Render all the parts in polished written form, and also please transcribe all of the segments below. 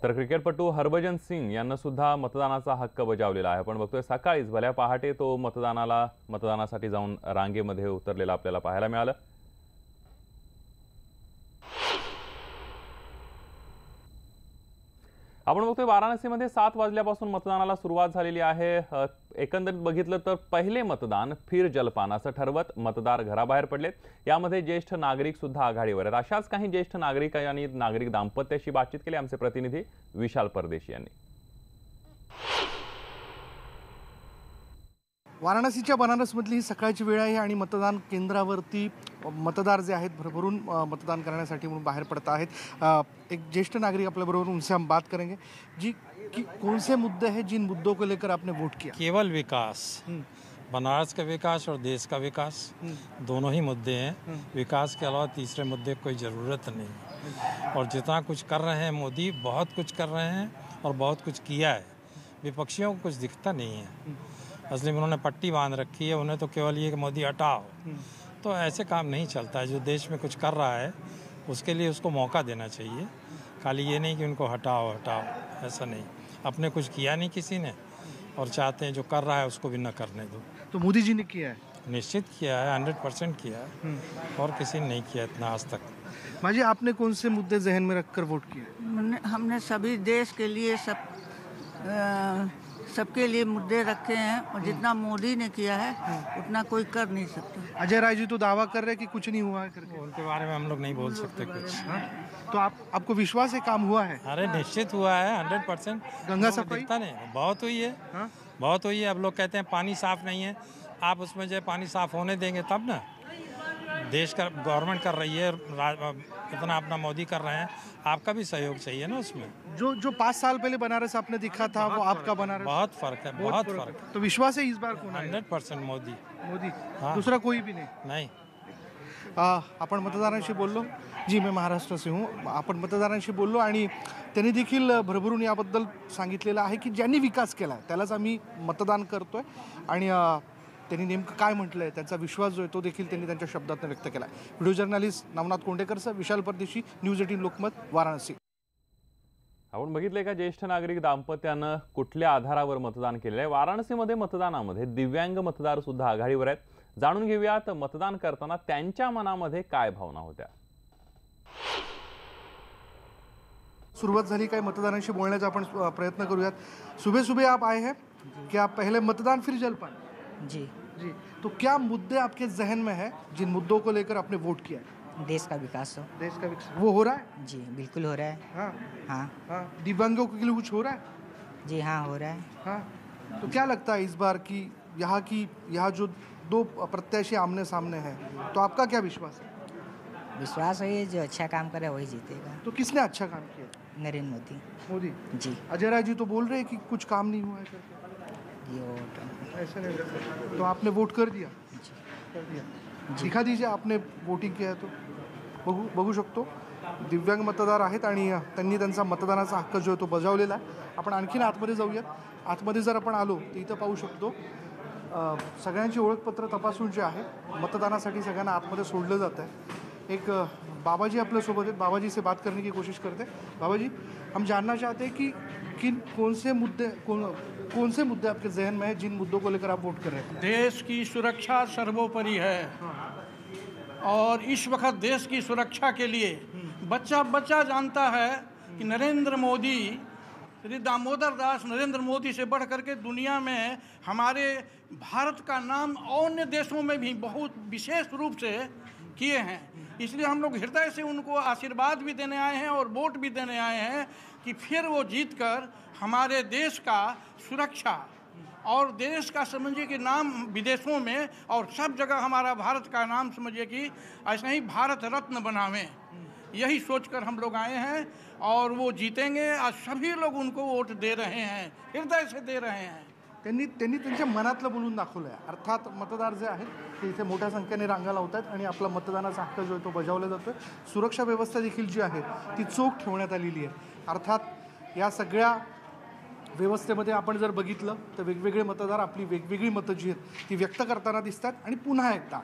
तर क्रिकेटपटू हरभजन सिंग यांना सुद्धा मतदानाचा हक्क बजावलेला आहे। आपण बघतोय सकाळीच भल्या पहाटे तो मतदानासाठी जाऊन रांगेमध्ये उतरलेला आपल्याला पाहायला मिळालं। आपण बघतोय वाराणसीमध्ये 7 वाजल्यापासून मतदानाला सुरुवात झालेली आहे। एकंदरीत बघितलं तर पहिले मतदान फिर जलपान असं ठरवत मतदार घराबाहेर पडलेत। यामध्ये ज्येष्ठ नागरिक सुद्धा आघाडीवर आहेत। अशाच काही ज्येष्ठ नागरिक आणि नागरिक दाम्पत्याशी बातचीत केली आमचे प्रतिनिधी विशाल परदेशी यांनी। वाराणसीच्या बनारसमधली ही सकाळची वेळ आहे आणि मतदान केंद्रावरती मतदार जे आहेत भरभरून मतदान करण्यासाठी म्हणून बाहेर पड़ता आहेत। एक ज्येष्ठ नागरिक अपने बरोबर उनसे हम बात करेंगे। जी कि कौन से मुद्दे हैं जिन मुद्दों को लेकर आपने वोट किया? केवल विकास, बनारस का विकास और देश का विकास, दोनों ही मुद्दे हैं। विकास के अलावा तीसरे मुद्दे कोई ज़रूरत नहीं। और जितना कुछ कर रहे हैं मोदी, बहुत कुछ कर रहे हैं और बहुत कुछ किया है। विपक्षियों को कुछ दिखता नहीं है। असली में उन्होंने पट्टी बांध रखी है, उन्हें तो केवल ये कि मोदी हटाओ। तो ऐसे काम नहीं चलता है। जो देश में कुछ कर रहा है उसके लिए उसको मौका देना चाहिए। खाली ये नहीं कि उनको हटाओ हटाओ, ऐसा नहीं। अपने कुछ किया नहीं किसी ने और चाहते हैं जो कर रहा है उसको भी न करने दो। तो मोदी जी ने किया है? निश्चित किया है, 100% किया है और किसी ने नहीं किया इतना आज तक। माजी, आपने कौन से मुद्दे जहन में रखकर वोट किया? हमने सभी देश के लिए सबके लिए मुद्दे रखे हैं और जितना मोदी ने किया है उतना कोई कर नहीं सकता। अजय राय जी तो दावा कर रहे हैं कि कुछ नहीं हुआ है करके। उनके बारे में हम लोग नहीं बोल सकते कुछ। तो आपको विश्वास है काम हुआ है? अरे निश्चित हुआ है, 100%। गंगा सफाई दिखता नहीं, बहुत हुई है। बहुत हुई है। अब लोग कहते हैं पानी साफ नहीं है, आप उसमें जो पानी साफ होने देंगे तब ना। देश का गवर्नमेंट कर रही है, इतना अपना मोदी कर रहे हैं, आपका भी सहयोग चाहिए ना उसमें। जो 5 साल पहले बनारस आपने दिखा था वो आपका बनारस? बहुत फर्क है, बहुत फर्क। तो विश्वास है इस बार कौन है? 100% मोदी। मोदी, दूसरा कोई भी नहीं? आपण मतदारांशी बोललो। जी, मैं महाराष्ट्र से हूँ। आपण मतदारांशी बोललो आणि त्यांनी देखील भरभरून याबद्दल सांगितलेलं आहे की ज्यांनी विकास केला त्यालाच आम्ही मतदान करतोय आणि त्यांनी नेमकं काय म्हटलंय त्याचा विश्वास जो आहे तो देखील त्यांनी त्यांच्या शब्दातून व्यक्त केला। व्हिडिओ जर्नलिस्ट नवनाथ कोंडेकरसह विशाल परदेशी, न्यूज 18 लोकमत, वाराणसी। आपण बघितले का ज्येष्ठ नागरिक दाम्पत्यानं कुठल्या आधारावर मतदान केलेलं आहे। वाराणसीमध्ये मतदानामध्ये दिव्यांग मतदार सुद्धा आघाडीवर आहेत। जाणून घेऊयात मतदान करताना त्यांच्या मनामध्ये काय भावना होत्या। सुरुवात झाली काय मतदारांशी बोलण्याचा आपण प्रयत्न करूयात। सुबह सुबह आप आए हैं, क्या पहले मतदान फिर जलपान? जी जी, तो क्या मुद्दे आपके जहन में है जिन मुद्दों को लेकर आपने वोट किया है? देश का विकास हो। देश का विकास वो हो रहा है? जी बिल्कुल हो रहा है। हाँ हाँ हाँ। दिव्यांगों के लिए कुछ हो रहा है? जी हाँ हो रहा है। हाँ, तो क्या लगता है इस बार की यहाँ जो 2 प्रत्याशी आमने सामने हैं, तो आपका क्या विश्वास है? विश्वास है ये जो अच्छा काम करे वही जीतेगा। तो किसने अच्छा काम किया? नरेंद्र मोदी। मोदी जी। अजय राय जी तो बोल रहे हैं कि कुछ काम नहीं हुआ है करके। जी वोट ऐसा नहीं लगता। तो आपने वोट कर दिया? कर दिया। दिखा दीजिए आपने वोटिंग किया है तो। बघू शकतो दिव्यांग मतदार आहेत आणि त्यांनी त्यांचा मतदानाचा हक्क जो आहे तो बजावलेला आहे। आपण आणखीन आतमध्ये जाऊयात। आतमध्ये जर आपण आलो तर इथं पाहू शकतो सगळ्यांची ओळखपत्र तपासून जे आहे मतदानासाठी सगळ्यांना आतमध्ये सोडलं जातं आहे। एक बाबा जी अपने सोबत हैं, बाबा जी से बात करने की कोशिश करते हैं। बाबा जी, हम जानना चाहते हैं कि कौन से मुद्दे आपके जहन में हैं जिन मुद्दों को लेकर आप वोट कर रहे हैं? देश की सुरक्षा सर्वोपरि है और इस वक्त देश की सुरक्षा के लिए बच्चा जानता है कि नरेंद्र मोदी, श्री दामोदर दास नरेंद्र मोदी से बढ़ करके दुनिया में हमारे भारत का नाम अन्य देशों में भी बहुत विशेष रूप से किए हैं। इसलिए हम लोग हृदय से उनको आशीर्वाद भी देने आए हैं और वोट भी देने आए हैं कि फिर वो जीतकर हमारे देश का सुरक्षा और देश का समझिए कि नाम विदेशों में और सब जगह हमारा भारत का नाम समझिए कि ऐसे ही भारत रत्न बनावें, यही सोचकर हम लोग आए हैं और वो जीतेंगे। आज सभी लोग उनको वोट दे रहे हैं, हृदय से दे रहे हैं। त्यांनी त्यांच्या मनातलं बोलून दाखवलं आहे। अर्थात मतदार जे आहेत ते इथे मोठ्या संख्येने रांगा लावत आहेत आणि आपला मतदानाचा हक्क जो आहे तो बजावला जातो आहे। सुरक्षा व्यवस्था देखील जी आहे ती चोख ठेवण्यात आलेली आहे। अर्थात या सगळ्या व्यवस्थेमध्ये आपण जर बघितलं तर वेगवेगळे मतदार आपली वेगवेगळी मतं जी आहेत ती व्यक्त करताना दिसतात आणि पुन्हा एकदा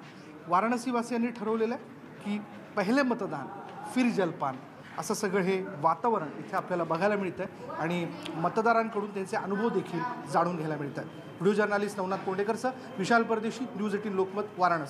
वाराणसीवासियांनी ठरवलेलं आहे की पहिले मतदान फिर जलपान असं सगळं हे वातावरण इथे आपल्याला बघायला मिळतं आहे आणि मतदारांकडून त्यांचे अनुभव देखील जाणून घ्यायला मिळत आहेत. व्हिडिओ जर्नालिस्ट नवनाथ कोंडेकरसह विशाल परदेशी, न्यूज 18 लोकमत, वाराणसी.